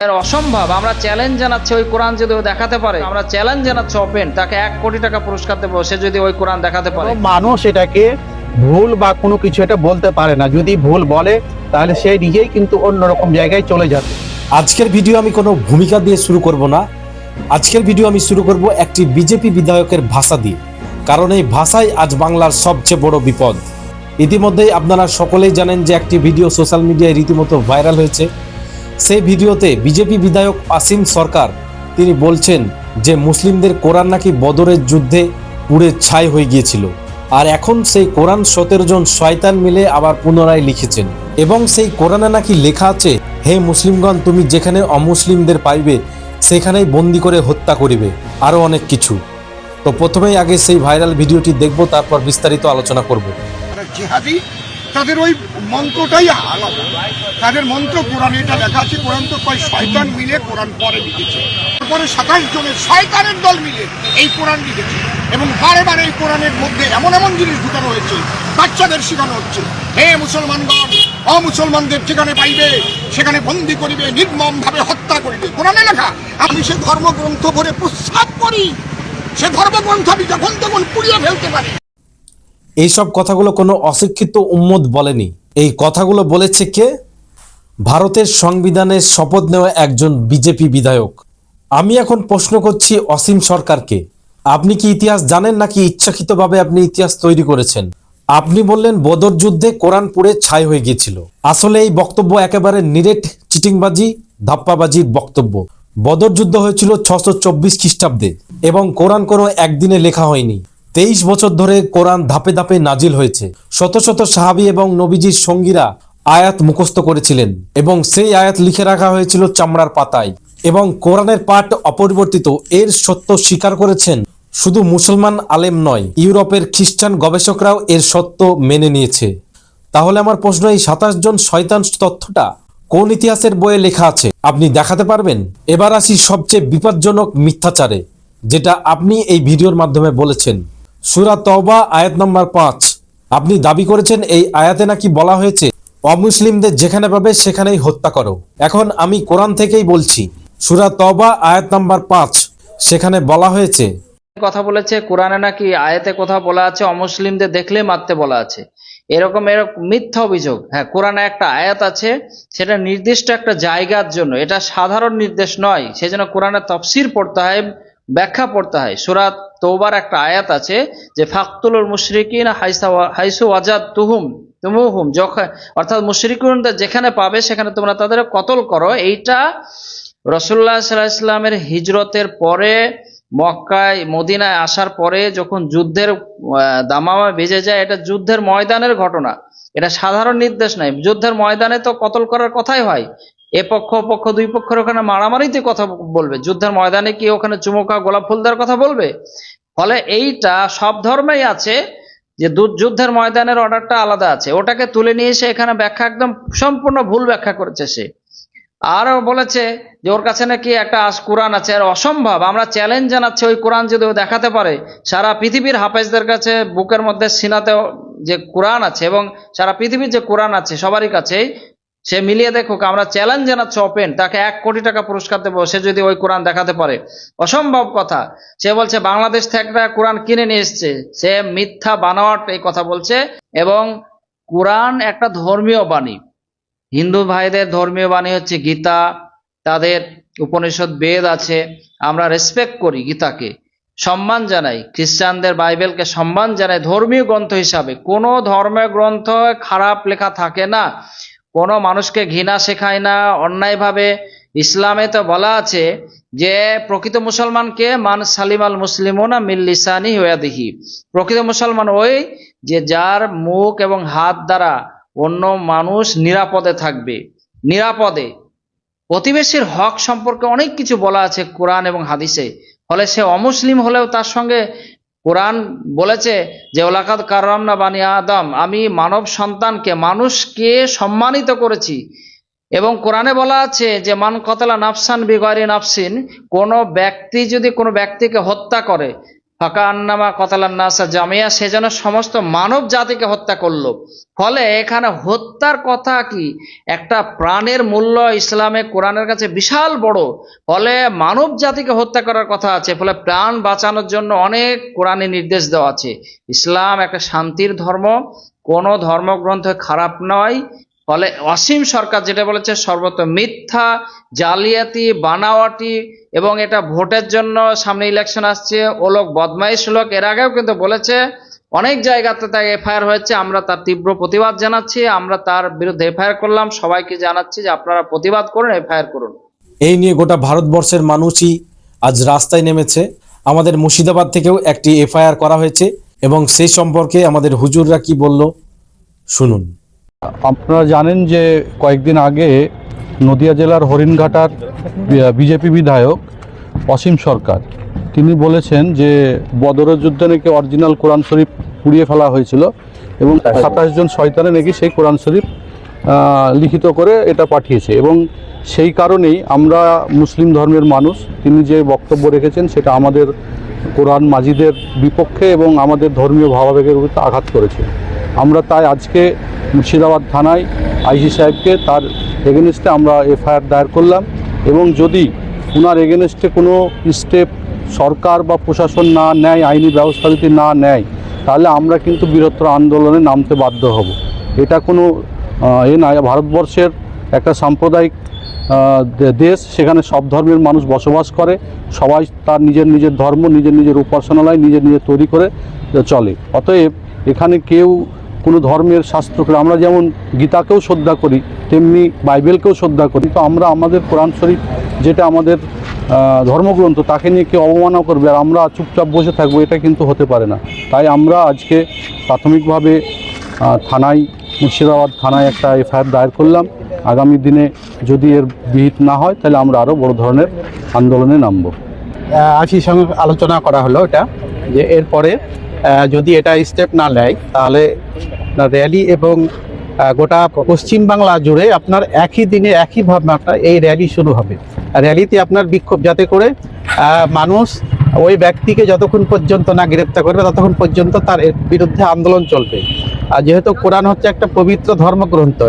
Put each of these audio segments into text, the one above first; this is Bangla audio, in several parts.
অসম্ভব। আমরা চ্যালেঞ্জ জানাচ্ছি, ওই কোরআন যদি ও দেখাতে পারে, আমরা চ্যালেঞ্জ জানাচ্ছি ওপেন, তাকে 1 কোটি টাকা পুরস্কার দেবো সে যদি ওই কোরআন দেখাতে পারে। মানুষ এটাকে ভুল বা কোনো কিছু এটা বলতে পারে না। যদি ভুল বলে তাহলে সে নিজেই কিন্তু অন্যরকম জায়গায় চলে যাবে। আজকের ভিডিও আমি কোনো ভূমিকা দিয়ে শুরু করব না। আজকের ভিডিও আমি শুরু করব একটি বিজেপি বিধায়কের ভাষা দিয়ে, কারণ এই ভাষাই আজ বাংলার সবচেয়ে বড় বিপদ। ইতিমধ্যেই আপনারা সকলেই জানেন যে একটি ভিডিও সোশ্যাল মিডিয়ায় রীতিমতো ভাইরাল হয়েছে। সেই ভিডিওতে বিজেপি বিধায়ক আসিম সরকার তিনি বলছেন যে মুসলিমদের কোরআন নাকি বদরের যুদ্ধে পুড়ে ছাই হয়ে গিয়েছিল, আর এখন সেই কোরআন 17 জন শয়তান মিলে আবার পুনরায় লিখেছেন, এবং সেই কোরআনে নাকি লেখা আছে, হে মুসলিমগণ, তুমি যেখানে অমুসলিমদের পাইবে সেখানেই বন্দি করে হত্যা করিবে, আরও অনেক কিছু। তো প্রথমেই আগে সেই ভাইরাল ভিডিওটি দেখব, তারপর বিস্তারিত আলোচনা করব। জিহাদি তাদের ওই মন্ত্রটাই আলাদা, তাদের মন্ত্র কোরআনে এটা লেখা আছে। কোরআন তো কয় শয়তান মিলে কোরআন পরে লিখেছে, তারপরে 27 জনের শয়তানের দল মিলে এই কোরআন লিখেছে, এবং বারে বারে এই কোরআনের মধ্যে এমন এমন জিনিস ঢুকানো হয়েছে, বাচ্চাদের শেখানো হচ্ছে, হে মুসলমানগণ, অমুসলমানদের যেখানে পাইবে সেখানে বন্দি করিবে, নির্মম ভাবে হত্যা করিবে। কোরআনে লেখা। আমি সে ধর্মগ্রন্থ ভরে প্রস্তাব করি, সে ধর্মগ্রন্থ আমি যখন তখন পুড়িয়ে ফেলতে পারি। এইসব কথাগুলো কোনো অশিক্ষিত উম্মত বলেনি। এই কথাগুলো বলেছে কে? ভারতের সংবিধানের শপথ নেওয়া একজন বিজেপি বিধায়ক। আমি এখন প্রশ্ন করছি অসীম সরকারকে, আপনি কি ইতিহাস জানেন নাকি ইচ্ছাকৃতভাবে আপনি ইতিহাস তৈরি করেছেন? আপনি বললেন বদর যুদ্ধে কোরআন পুড়ে ছাই হয়ে গিয়েছিল। আসলে এই বক্তব্য একেবারে নিরেট চিটিংবাজি, ধাপ্পাবাজির বক্তব্য। বদর যুদ্ধ হয়েছিল 624 খ্রিস্টাব্দে, এবং কোরআন কোনো একদিনে লেখা হয়নি। 23 বছর ধরে কোরআন ধাপে ধাপে নাজিল হয়েছে। শত শত সাহাবী এবং নবীজির সঙ্গীরা আয়াত মুখস্থ করেছিলেন, এবং সেই আয়াত লিখে রাখা হয়েছিল চামড়ার পাতায়, এবং কোরআনের পাঠ অপরিবর্তিত। এর সত্য স্বীকার করেছেন শুধু মুসলমান আলেম নয়, ইউরোপের খ্রিস্টান গবেষকরাও এর সত্য মেনে নিয়েছে। তাহলে আমার প্রশ্ন, এই 27 জন শয়তান তথ্যটা কোন ইতিহাসের বইয়ে লেখা আছে? আপনি দেখাতে পারবেন? এবার আসি সবচেয়ে বিপজ্জনক মিথ্যাচারে, যেটা আপনি এই ভিডিওর মাধ্যমে বলেছেন। সূরা তওবা আয়াত নম্বর 5। আপনি দাবি করেছেন এই আয়াতে নাকি বলা হয়েছে অমুসলিমদের যেখানে পাবে সেখানেই হত্যা করো। এখন আমি কোরআন থেকেই বলছি, সূরা তওবা আয়াত নম্বর 5, সেখানে বলা হয়েছে, কথা বলেছে কোরআনে নাকি আয়াতে কোথাও বলা আছে অমুসলিমদের দেখলে মারতে বলা আছে, এরকম মিথ্যা অভিযোগ। হ্যাঁ, কোরআনে একটা আয়াত আছে, সেটা নির্দিষ্ট একটা জায়গার জন্য, এটা সাধারণ নির্দেশ নয়। সেজন্য কোরআনের তাফসীর পড়তে হয়, ব্যাখ্যা পড়তে হয়। সূরা তওবার একটা আয়াত আছে যে ফাকতুলুল মুশরিকিন হাইসু ওয়াজাদতুহুম তুমুহুম, যখন, অর্থাৎ মুশরিকুনদের যেখানে পাবে সেখানে তোমরা তাদের কতল করো। এইটা রাসূলুল্লাহ সাল্লাল্লাহু আলাইহি ওয়াসাল্লামের হিজরতের পরে, মক্কায় মদিনায় আসার পরে যখন যুদ্ধের দামামা বেজে যায়, এটা যুদ্ধের ময়দানের ঘটনা, এটা সাধারণ নির্দেশ নাই। যুদ্ধের ময়দানে তো কতল করার কথাই হয়, এ পক্ষ পক্ষ দুই পক্ষের ওখানে মারামারিতে কথা বলবে। যুদ্ধের ময়দানে কি ওখানে চুমুকা গোলাপ ফুল দেওয়ার কথা বলবে? ফলে এইটা সব ধর্মেই আছে যে যুদ্ধের ময়দানের অর্ডারটা আলাদা আছে, ওটাকে তুলে নিয়ে এসে এখানে ব্যাখ্যা একদম সম্পূর্ণ ভুল ব্যাখ্যা করেছে সে। আরও বলেছে যে ওর কাছে নাকি একটা কোরআন আছে, আর অসম্ভব। আমরা চ্যালেঞ্জ জানাচ্ছি, ওই কোরআন যদি ও দেখাতে পারে, সারা পৃথিবীর হাফেজদের কাছে বুকের মধ্যে সিনাতে যে কোরআন আছে, এবং সারা পৃথিবীর যে কোরআন আছে সবারই কাছেই, সে মিলিয়ে দেখুক। আমরা চ্যালেঞ্জ জানাচ্ছি ওপেন, তাকে 1 কোটি টাকা পুরস্কার দেবো সে যদি ওই কোরআন দেখাতে পারে। অসম্ভব কথা। সে বলছে বাংলাদেশ থেকে একটা কোরআন কিনে নিয়ে এসছে, সে মিথ্যা বানোয়াট এই কথা বলছে। এবং কোরআন একটা ধর্মীয় বাণী, হিন্দু ভাইদের ধর্মীয় বাণী হচ্ছে গীতা, তাদের উপনিষদ বেদ আছে, আমরা রেসপেক্ট করি, গীতাকে সম্মান জানাই, খ্রিস্টানদের বাইবেলকে সম্মান জানাই ধর্মীয় গ্রন্থ হিসাবে। কোনো ধর্মীয় গ্রন্থ খারাপ লেখা থাকে না, কোনো মানুষকে ঘৃণা শেখায় না অন্যায়ভাবে। ইসলামে তো বলা আছে যে প্রকৃত মুসলমানকে মান সালিমাল মুসলিমুনা মিন লিসানি ওয়া ইয়াদিহি, প্রকৃত মুসলমান ওই যে যার মুখ এবং হাত দ্বারা অন্য মানুষ নিরাপদে থাকবে। নিরাপদে প্রতিবেশীর হক সম্পর্কে অনেক কিছু বলা আছে কোরআন এবং হাদিসে। ফলে সে অমুসলিম হলেও তার সঙ্গে কোরআন বলেছে যে ওলাকাদ কাররামনা বানি আদম, আমি মানব সন্তানকে, মানুষকে সম্মানিত করেছি। এবং কোরআনে বলা আছে যে মান কতলা নাফসান বিগয়রি নাফসিন, কোনো ব্যক্তি যদি কোনো ব্যক্তিকে হত্যা করে, ফাঁকা আন্নামা কতালান্নাসা জামিয়া, সে যেন সমস্ত মানব জাতিকে হত্যা করলো। ফলে এখানে হত্যার কথা কি, একটা প্রাণের মূল্য ইসলামে কোরআনের কাছে বিশাল বড়। ফলে মানব জাতিকে হত্যা করার কথা আছে, ফলে প্রাণ বাঁচানোর জন্য অনেক কোরআনে নির্দেশ দেওয়া আছে। ইসলাম একটা শান্তির ধর্ম, কোনো ধর্মগ্রন্থ খারাপ নয়। ফলে অসীম সরকার যেটা বলেছে সর্বত মিথ্যা, জালিয়াতি, বানাওয়াটি, এবং এটা ভোটের জন্য, সামনে ইলেকশন আসছে, ও লোক বদমাইশ লোক। এর আগেও কিন্তু বলেছে, অনেক জায়গাতে তাই এফআইআর হয়েছে। আমরা তার তীব্র প্রতিবাদ জানাচ্ছি, আমরা তার বিরুদ্ধে এফআইআর করলাম। সবাইকে জানাচ্ছি যে আপনারা প্রতিবাদ করুন, এফআইআর করুন। এই নিয়ে গোটা ভারতবর্ষের মানুষই আজ রাস্তায় নেমেছে। আমাদের মুর্শিদাবাদ থেকেও একটি এফআইআর করা হয়েছে এবং সেই সম্পর্কে আমাদের হুজুররা কি বলল শুনুন। আপনারা জানেন যে কয়েকদিন আগে নদিয়া জেলার হরিণঘাটার বিজেপি বিধায়ক অসীম সরকার তিনি বলেছেন যে বদরের যুদ্ধে নাকি অরিজিনাল কোরআন শরীফ পুড়িয়ে ফেলা হয়েছিল এবং 27 জন শয়তানে নাকি সেই কোরআন শরীফ লিখিত করে এটা পাঠিয়েছে। এবং সেই কারণেই আমরা মুসলিম ধর্মের মানুষ, তিনি যে বক্তব্য রেখেছেন সেটা আমাদের কোরআন মাজিদের বিপক্ষে এবং আমাদের ধর্মীয় ভাবাবেগের উপর আঘাত করেছে। আমরা তাই আজকে মুর্শিদাবাদ থানায় আইজি সাহেবকে তার এগেনস্টে আমরা এফআইআর দায়ের করলাম। এবং যদি ওনার এগেনস্টে কোনো স্টেপ সরকার বা প্রশাসন না নেয়, আইনি ব্যবস্থা যদি না নেয়, তাহলে আমরা কিন্তু বৃহত্তর আন্দোলনে নামতে বাধ্য হব। এটা কোনো নয়, ভারতবর্ষের একটা সাম্প্রদায়িক দেশ, সেখানে সব ধর্মের মানুষ বসবাস করে, সবাই তার নিজের নিজের ধর্ম, নিজের নিজের উপাসনালয় নিজের নিজের তৈরি করে চলে। অতএব এখানে কেউ কোনো ধর্মের শাস্ত্রকে, আমরা যেমন গীতাকেও শ্রদ্ধা করি তেমনি বাইবেলকেও শ্রদ্ধা করি, তো আমরা আমাদের কোরআন শরীফ যেটা আমাদের ধর্মগ্রন্থ তাকে নিয়ে কেউ অবমাননা করবে আর আমরা চুপচাপ বসে থাকবো, এটা কিন্তু হতে পারে না। তাই আমরা আজকে প্রাথমিকভাবে থানায়, মুর্শিদাবাদ থানায় একটা এফআইআর দায়ের করলাম। আগামী দিনে যদি এর বিহিত না হয় তাহলে আমরা আরও বড় ধরনের আন্দোলনে নামব। আশির সঙ্গে আলোচনা করা হলো এটা, যে এরপরে যদি এটা স্টেপ না নেয় তাহলে র্যালি এবং গোটা পশ্চিমবাংলা জুড়ে আপনার একই দিনে একই ভাবনাটা এই র্যালি শুরু হবে। র্যালিতে আপনার বিক্ষোভ, যাতে করে মানুষ ওই ব্যক্তিকে যতক্ষণ পর্যন্ত না গ্রেপ্তার করবে ততক্ষণ পর্যন্ত তার বিরুদ্ধে আন্দোলন চলবে। আর যেহেতু কোরআন হচ্ছে একটা পবিত্র ধর্মগ্রন্থ,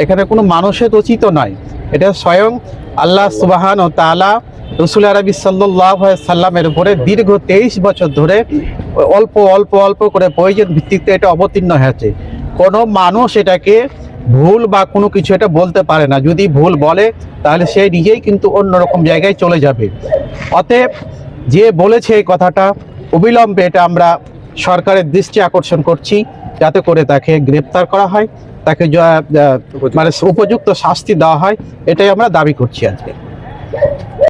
এখানে কোনো মানুষের রচিত নয়, এটা স্বয়ং আল্লাহ সুবহানাহু ওয়া তাআলা রসুল আরবি সাল্লাল্লাহু আলাইহি সাল্লামের উপরে দীর্ঘ 23 বছর ধরে অল্প অল্প অল্প করে প্রয়োজন ভিত্তিতে এটা অবতীর্ণ হয়েছে। কোনো মানুষ এটাকে ভুল বা কোনো কিছু এটা বলতে পারে না। যদি ভুল বলে তাহলে সে নিজেই কিন্তু অন্যরকম জায়গায় চলে যাবে। অতএব যে বলেছে এই কথাটা, অবিলম্বে এটা আমরা সরকারের দৃষ্টি আকর্ষণ করছি, যাতে করে তাকে গ্রেপ্তার করা হয়, তাকে মানে উপযুক্ত শাস্তি দেওয়া হয়, এটাই আমরা দাবি করছি আজকে।